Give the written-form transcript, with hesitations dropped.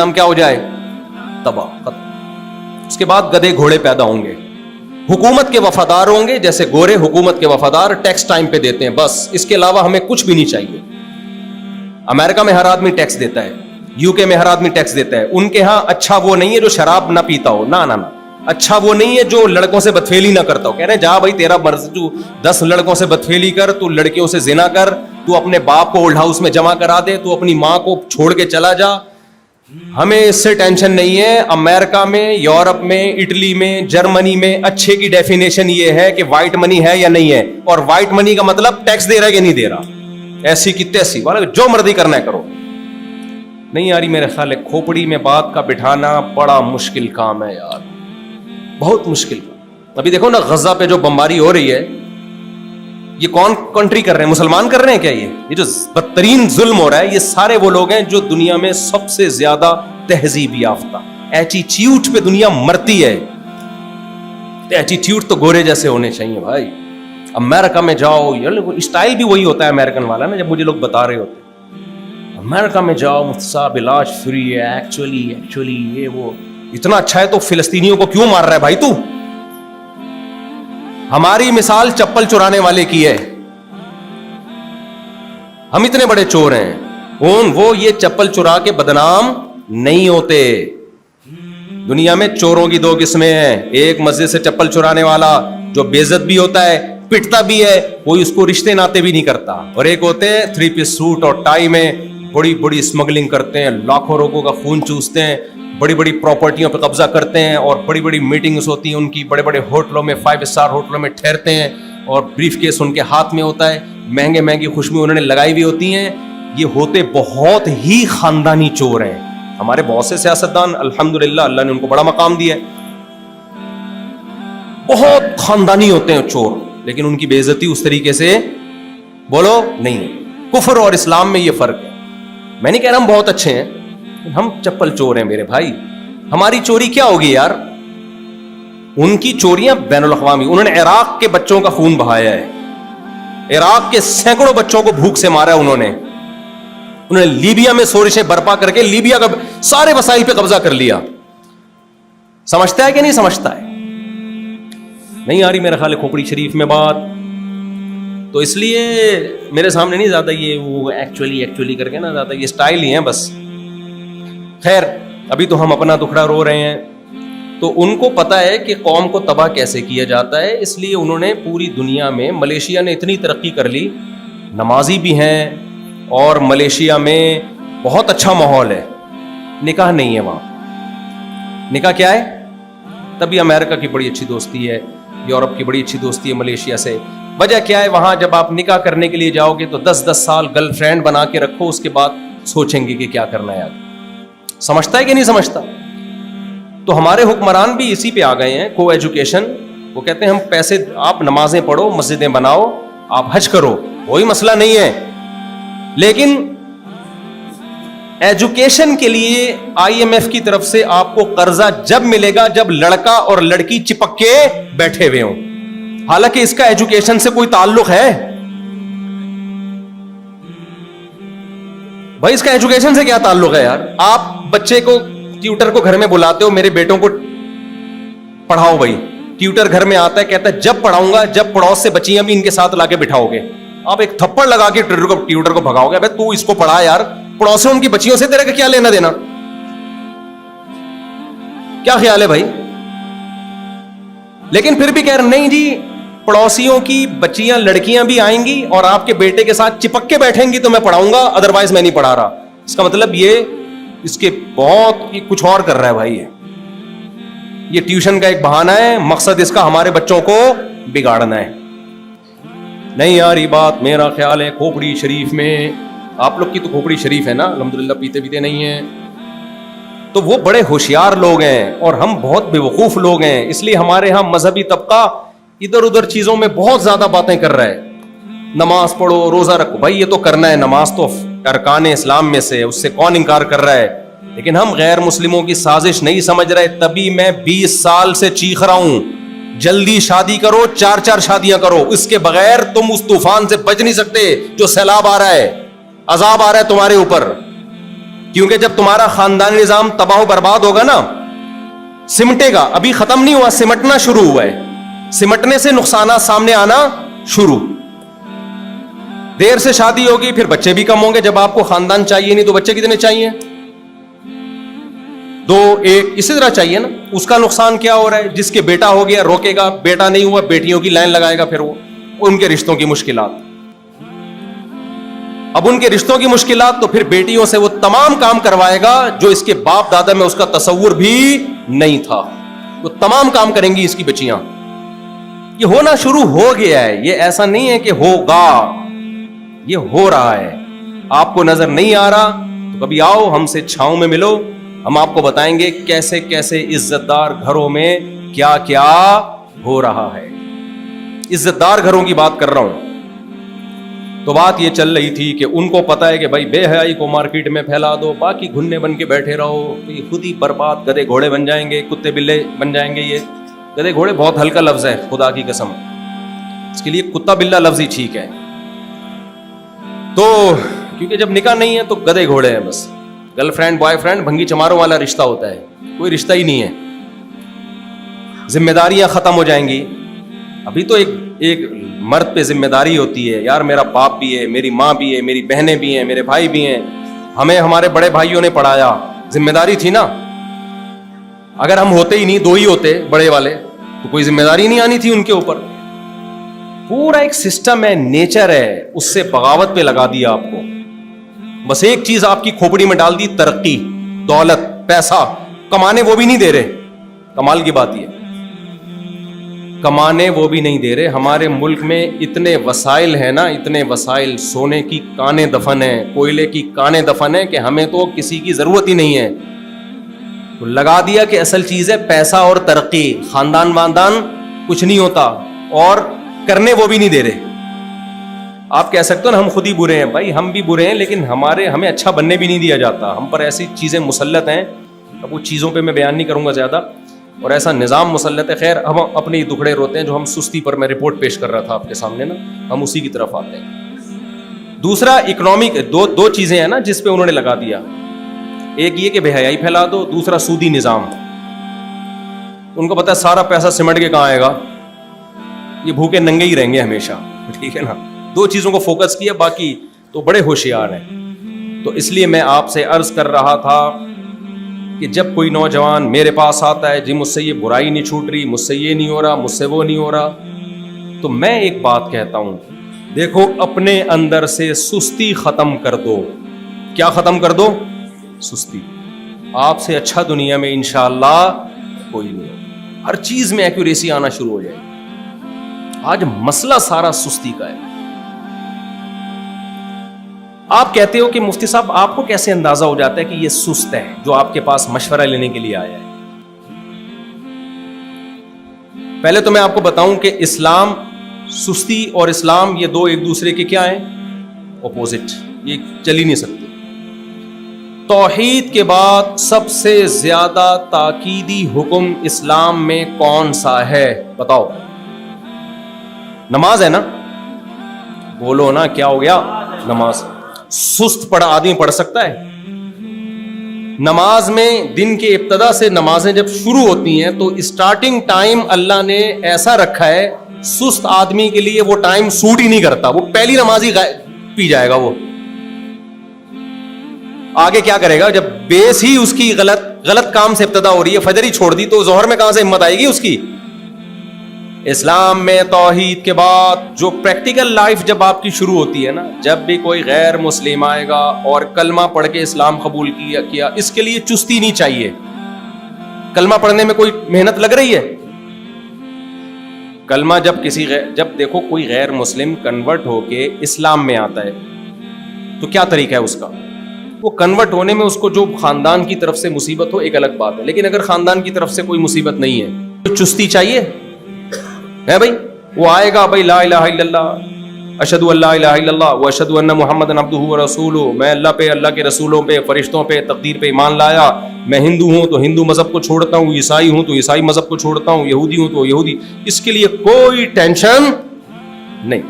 نام کیا ہو جائے؟ تباہ. اس کے بعد گدھے گھوڑے پیدا ہوں گے. حکومت کے وفادار ہوں گے, جیسے گورے حکومت کے وفادار, ٹیکس ٹائم پہ دیتے ہیں, بس اس کے علاوہ ہمیں کچھ بھی نہیں چاہیے. امریکہ میں ہر آدمی ٹیکس دیتا ہے, یو کے میں ہر آدمی ٹیکس دیتا ہے. ان کے ہاں اچھا وہ نہیں ہے جو شراب نہ پیتا ہو, نہ اچھا وہ نہیں ہے جو لڑکوں سے بدفعلی نہ کرتا ہو. کہہ رہے ہیں جا بھائی تیرا مرضی, تو 10 لڑکوں سے بدفعلی کر, تو لڑکیوں سے زنا کر, تو اپنے باپ کو اولڈ ہاؤس میں جمع کرا دے, تو اپنی ماں کو چھوڑ کے چلا جا, ہمیں اس سے ٹینشن نہیں ہے. امریکہ میں, یورپ میں, اٹلی میں, جرمنی میں اچھے کی ڈیفینیشن یہ ہے کہ وائٹ منی ہے یا نہیں ہے, اور وائٹ منی کا مطلب ٹیکس دے رہا ہے کہ نہیں دے رہا, ایسی کی تیسی والا جو مرضی کرنا ہے کرو. نہیں آ رہی میرے خیال ہے, کھوپڑی میں بات کا بٹھانا بڑا مشکل کام ہے یار, بہت مشکل. ابھی دیکھو نا غزہ پہ جو بمباری ہو رہی ہے, یہ کون کنٹری کر رہے ہیں؟ مسلمان کر رہے ہیں کیا؟ یہ جو بدترین ظلم ہو رہا ہے, یہ سارے وہ لوگ ہیں جو دنیا میں سب سے زیادہ تہذیب یافتہ, ایٹیٹیوڈ پہ دنیا مرتی ہے. ایٹیٹیوڈ تو گورے جیسے ہونے چاہیے بھائی. امریکہ میں جاؤ, اسٹائل بھی وہی ہوتا ہے امریکن والا نا, جب مجھے لوگ بتا رہے ہوتے ہیں امریکہ میں جاؤ مفتصاب علاج فری ہے, ایکچولی یہ وہ اتنا اچھا ہے, تو فلسطینیوں کو کیوں مار رہا ہے بھائی تو؟ ہماری مثال چپل چرانے والے کی ہے. ہم اتنے بڑے چور ہیں, وہ یہ چپل چرا کے بدنام نہیں ہوتے. دنیا میں چوروں کی 2 قسمیں ہیں, ایک مسجد سے چپل چرانے والا جو بے عزت بھی ہوتا ہے, پٹتا بھی ہے, کوئی اس کو رشتے ناتے بھی نہیں کرتا, اور ایک ہوتے ہیں 3 پیس سوٹ اور ٹائی میں بڑی بڑی اسمگلنگ کرتے ہیں, لاکھوں لوگوں کا خون چوستے ہیں, بڑی بڑی پراپرٹیوں پہ قبضہ کرتے ہیں, اور بڑی بڑی میٹنگز ہوتی ہیں ان کی, بڑے بڑے ہوٹلوں میں 5 اسٹار ہوٹلوں میں ٹھہرتے ہیں, اور بریف کیس ان کے ہاتھ میں ہوتا ہے, مہنگی خوشبو انہوں نے لگائی ہوئی ہوتی ہیں. یہ ہوتے بہت ہی خاندانی چور ہیں. ہمارے بہت سے سیاستدان الحمدللہ اللہ نے ان کو بڑا مقام دیا ہے, بہت خاندانی ہوتے ہیں چور, لیکن ان کی بے عزتی اس طریقے سے بولو نہیں. کفر اور اسلام میں یہ فرق ہے. میں نہیں کہہ رہا ہم بہت اچھے ہیں, ہم چپل چور ہیں میرے بھائی. ہماری چوری کیا ہوگی یار؟ ان کی چوریاں بین الاقوامی. انہوں نے عراق کے بچوں کا خون بہایا ہے, عراق کے سینکڑوں بچوں کو بھوک سے مارا ہے. انہوں نے لیبیا میں سورشیں برپا کر کے لیبیا کا سارے وسائل پہ قبضہ کر لیا. سمجھتا ہے کہ نہیں سمجھتا ہے؟ نہیں آ رہی میرے خیال ہے کھوپڑی شریف میں بات, تو اس لیے میرے سامنے نہیں زیادہ یہ وہ ایکچولی کر کے نا, زیادہ یہ سٹائل ہی ہیں بس. خیر ابھی تو ہم اپنا دکھڑا رو رہے ہیں, تو ان کو پتا ہے کہ قوم کو تباہ کیسے کیا جاتا ہے, اس لیے انہوں نے پوری دنیا میں, ملیشیا نے اتنی ترقی کر لی, نمازی بھی ہیں, اور ملیشیا میں بہت اچھا ماحول ہے, نکاح نہیں ہے وہاں. نکاح کیا ہے؟ تبھی امریکہ کی بڑی اچھی دوستی ہے, یورپ کی بڑی اچھی دوستی ہے ملیشیا سے. وجہ کیا ہے؟ وہاں جب آپ نکاح کرنے کے لیے جاؤ گے تو 10 سال گرل فرینڈ بنا کے رکھو, اس کے بعد سوچیں گے کہ کیا کرنا ہے. سمجھتا ہے کہ نہیں سمجھتا؟ تو ہمارے حکمران بھی اسی پہ آ گئے ہیں, کو ایجوکیشن. وہ کہتے ہیں ہم پیسے, آپ نمازیں پڑھو, مسجدیں بناؤ, آپ حج کرو, کوئی مسئلہ نہیں ہے, لیکن ایجوکیشن کے لیے IMF کی طرف سے آپ کو قرضہ جب ملے گا جب لڑکا اور لڑکی چپک کے بیٹھے ہوئے ہوں, حالانکہ اس کا ایجوکیشن سے کوئی تعلق ہے بھائی؟ اس کا ایجوکیشن سے کیا تعلق ہے یار؟ آپ بچے کو, ٹیوٹر کو گھر میں بلاتے ہو, میرے بیٹوں کو پڑھاؤ بھائی, ٹیوٹر گھر میں آتا ہے, کہتا ہے جب پڑھاؤں گا جب پڑوس سے بچیاں بھی ان کے ساتھ لا کے بٹھاؤ گے. آپ ایک تھپڑ لگا کے ٹیوٹر کو بھگاؤ گے, بھائی تو اس کو پڑھا یار, پڑوس سے ان کی بچیوں سے تیرے کا کیا لینا دینا؟ کیا خیال ہے بھائی؟ لیکن پھر بھی کہہ رہے نہیں جی, پڑوسیوں کی بچیاں لڑکیاں بھی آئیں گی اور آپ کے بیٹے کے ساتھ چپک کے بیٹھیں گی تو میں پڑھاؤں گا, ادروائز میں نہیں پڑھا رہا. اس کا مطلب یہ اس کے بہت کچھ اور کر رہا ہے بھائی. یہ ٹیوشن کا ایک بہانہ ہے, مقصد اس کا ہمارے بچوں کو بگاڑنا ہے. نہیں یار یہ بات میرا خیال ہے کھوپڑی شریف میں, آپ لوگ کی تو کھوپڑی شریف ہے نا الحمدللہ, پیتے نہیں ہیں, تو وہ بڑے ہوشیار لوگ ہیں اور ہم بہت بے وقوف لوگ ہیں. اس لیے ہمارے ہاں مذہبی طبقہ ادھر ادھر چیزوں میں بہت زیادہ باتیں کر رہا ہے. نماز پڑھو, روزہ رکھو, بھائی یہ تو کرنا ہے, نماز تو ارکان اسلام میں سے, اس سے کون انکار کر رہا ہے, لیکن ہم غیر مسلموں کی سازش نہیں سمجھ رہے. تبھی میں 20 سال سے چیخ رہا ہوں جلدی شادی کرو, 4 شادیاں کرو, اس کے بغیر تم اس طوفان سے بچ نہیں سکتے جو سیلاب آ رہا ہے, عذاب آ رہا ہے تمہارے اوپر. کیونکہ جب تمہارا خاندانی نظام تباہ و برباد ہوگا نا, سمٹے گا, ابھی ختم نہیں ہوا, سمٹنا شروع ہوا ہے, سمٹنے سے نقصانات سامنے آنا شروع. دیر سے شادی ہوگی, پھر بچے بھی کم ہوں گے. جب آپ کو خاندان چاہیے نہیں تو بچے کتنے چاہیے؟ 2 1 اسی طرح چاہیے نا. اس کا نقصان کیا ہو رہا ہے؟ جس کے بیٹا ہو گیا روکے گا, بیٹا نہیں ہوا بیٹیوں کی لائن لگائے گا, پھر وہ ان کے رشتوں کی مشکلات. اب ان کے رشتوں کی مشکلات, تو پھر بیٹیوں سے وہ تمام کام کروائے گا جو اس کے باپ دادا میں اس کا تصور بھی نہیں تھا. وہ تمام کام کریں گی اس کی بچیاں. یہ ہونا شروع ہو گیا ہے, یہ ایسا نہیں ہے کہ ہوگا, یہ ہو رہا ہے. آپ کو نظر نہیں آ رہا تو کبھی آؤ ہم سے چھاؤں میں ملو, ہم آپ کو بتائیں گے کیسے کیسے عزت دار گھروں میں کیا کیا ہو رہا ہے. عزت دار گھروں کی بات کر رہا ہوں. تو بات یہ چل رہی تھی کہ ان کو پتا ہے کہ بھائی بے حیائی کو مارکیٹ میں پھیلا دو, باقی گھنے بن کے بیٹھے رہو تو یہ خود ہی برباد, گدھے گھوڑے بن جائیں گے, کتے بلے بن جائیں گے. یہ گدھے گھوڑے بہت ہلکا لفظ ہے, خدا کی قسم, اس کے لیے کتا بلا لفظ ہی ٹھیک ہے. تو کیونکہ جب نکاح نہیں ہے تو گدھے گھوڑے ہیں بس. گرل فرینڈ بوائے فرینڈ بھنگی چماروں والا رشتہ ہوتا ہے, کوئی رشتہ ہی نہیں ہے. ذمہ داریاں ختم ہو جائیں گی. ابھی تو ایک مرد پہ ذمہ داری ہوتی ہے, یار میرا باپ بھی ہے, میری ماں بھی ہے, میری بہنیں بھی ہیں, میرے بھائی بھی ہیں, ہمیں ہمارے بڑے بھائیوں نے پڑھایا, ذمہ داری تھی نا. اگر ہم ہوتے ہی نہیں, 2 ہی ہوتے بڑے والے, تو کوئی ذمہ داری نہیں آنی تھی ان کے اوپر. پورا ایک سسٹم ہے, نیچر ہے, اس سے بغاوت پہ لگا دیا آپ کو. بس ایک چیز آپ کی کھوپڑی میں ڈال دی, ترقی, دولت, پیسہ. کمانے وہ بھی نہیں دے رہے. کمال کی بات یہ, کمانے وہ بھی نہیں دے رہے. ہمارے ملک میں اتنے وسائل ہیں نا, اتنے وسائل, سونے کی کانیں دفن ہیں, کوئلے کی کانیں دفن ہیں, کہ ہمیں تو کسی کی ضرورت ہی نہیں ہے. تو لگا دیا کہ اصل چیز ہے پیسہ اور ترقی, خاندان واندان کچھ نہیں ہوتا, اور کرنے وہ بھی نہیں دے رہے. آپ کہہ سکتے ہو نا ہم خود ہی برے ہیں. بھائی ہم بھی برے ہیں, لیکن ہمیں اچھا بننے بھی نہیں دیا جاتا. ہم پر ایسی چیزیں مسلط ہیں, اب وہ چیزوں پہ میں بیان نہیں کروں گا زیادہ, اور ایسا نظام مسلط ہے. خیر, ہم اپنی دکھڑے روتے ہیں جو ہم سستی پر, میں رپورٹ پیش کر رہا تھا آپ کے سامنے نا, ہم اسی کی طرف آتے ہیں. دوسرا اکنامک, دو چیزیں ہیں نا جس پہ انہوں نے لگا دیا. ایک یہ کہ بے حیائی پھیلا دو, دوسرا سودی نظام. ان کو پتا ہے سارا پیسہ سمٹ کے کہاں آئے گا, یہ بھوکے ننگے ہی رہیں گے ہمیشہ. ٹھیک ہے نا, 2 چیزوں کو فوکس کیا, باقی تو بڑے ہوشیار ہیں. تو اس لیے میں آپ سے عرض کر رہا تھا کہ جب کوئی نوجوان میرے پاس آتا ہے, جی مجھ سے یہ برائی نہیں چھوٹ رہی, مجھ سے یہ نہیں ہو رہا, مجھ سے وہ نہیں ہو رہا, تو میں ایک بات کہتا ہوں, دیکھو اپنے اندر سے سستی ختم کر دو. کیا ختم کر دو؟ سستی. آپ سے اچھا دنیا میں انشاءاللہ کوئی نہیں. ہر چیز میں ایکوریسی آنا شروع ہو جائے. آج مسئلہ سارا سستی کا ہے. آپ کہتے ہو کہ مفتی صاحب آپ کو کیسے اندازہ ہو جاتا ہے کہ یہ سست ہے جو آپ کے پاس مشورہ لینے کے لیے آیا ہے؟ پہلے تو میں آپ کو بتاؤں کہ اسلام, سستی اور اسلام یہ 2 ایک دوسرے کے کیا ہیں؟ اپوزٹ. یہ چل ہی نہیں سکتے. توحید کے بعد سب سے زیادہ تاکیدی حکم اسلام میں کون سا ہے؟ بتاؤ. نماز ہے نا؟ بولو نا, کیا ہو گیا؟ نماز. سست پڑا آدمی پڑھ سکتا ہے؟ نماز میں دن کے ابتدا سے نمازیں جب شروع ہوتی ہیں تو اسٹارٹنگ ٹائم اللہ نے ایسا رکھا ہے, سست آدمی کے لیے وہ ٹائم سوٹ ہی نہیں کرتا. وہ پہلی نماز ہی پی جائے گا. وہ آگے کیا کرے گا جب بیس ہی اس کی غلط کام سے ابتدا ہو رہی ہے, فجر ہی چھوڑ دی, تو ظہر میں کہاں سے ہمت آئے گی اس کی؟ اسلام میں توحید کے بعد جو پریکٹیکل لائف جب آپ کی شروع ہوتی ہے نا, جب بھی کوئی غیر مسلم آئے گا اور کلمہ پڑھ کے اسلام قبول کیا, اس کے لیے چستی نہیں چاہیے. کلمہ پڑھنے میں کوئی محنت لگ رہی ہے؟ کلمہ جب دیکھو کوئی غیر مسلم کنورٹ ہو کے اسلام میں آتا ہے تو کیا طریقہ ہے اس کا؟ وہ کنورٹ ہونے میں اس کو جو خاندان کی طرف سے مصیبت ہو ایک الگ بات ہے, لیکن اگر خاندان کی طرف سے کوئی مصیبت نہیں ہے تو چستی چاہیے ہے بھائی. وہ آئے گا بھائی لا الہ الا اللہ, اشہدو ان لا الہ الا اللہ و اشہدو ان محمدًا عبدہ و رسولہ, میں اللہ پہ, اللہ کے رسولوں پہ, فرشتوں پہ, تقدیر پہ ایمان لایا. میں ہندو ہوں تو ہندو مذہب کو چھوڑتا ہوں, عیسائی ہوں تو عیسائی مذہب کو چھوڑتا ہوں, یہودی ہوں تو یہودی. اس کے لیے کوئی ٹینشن نہیں.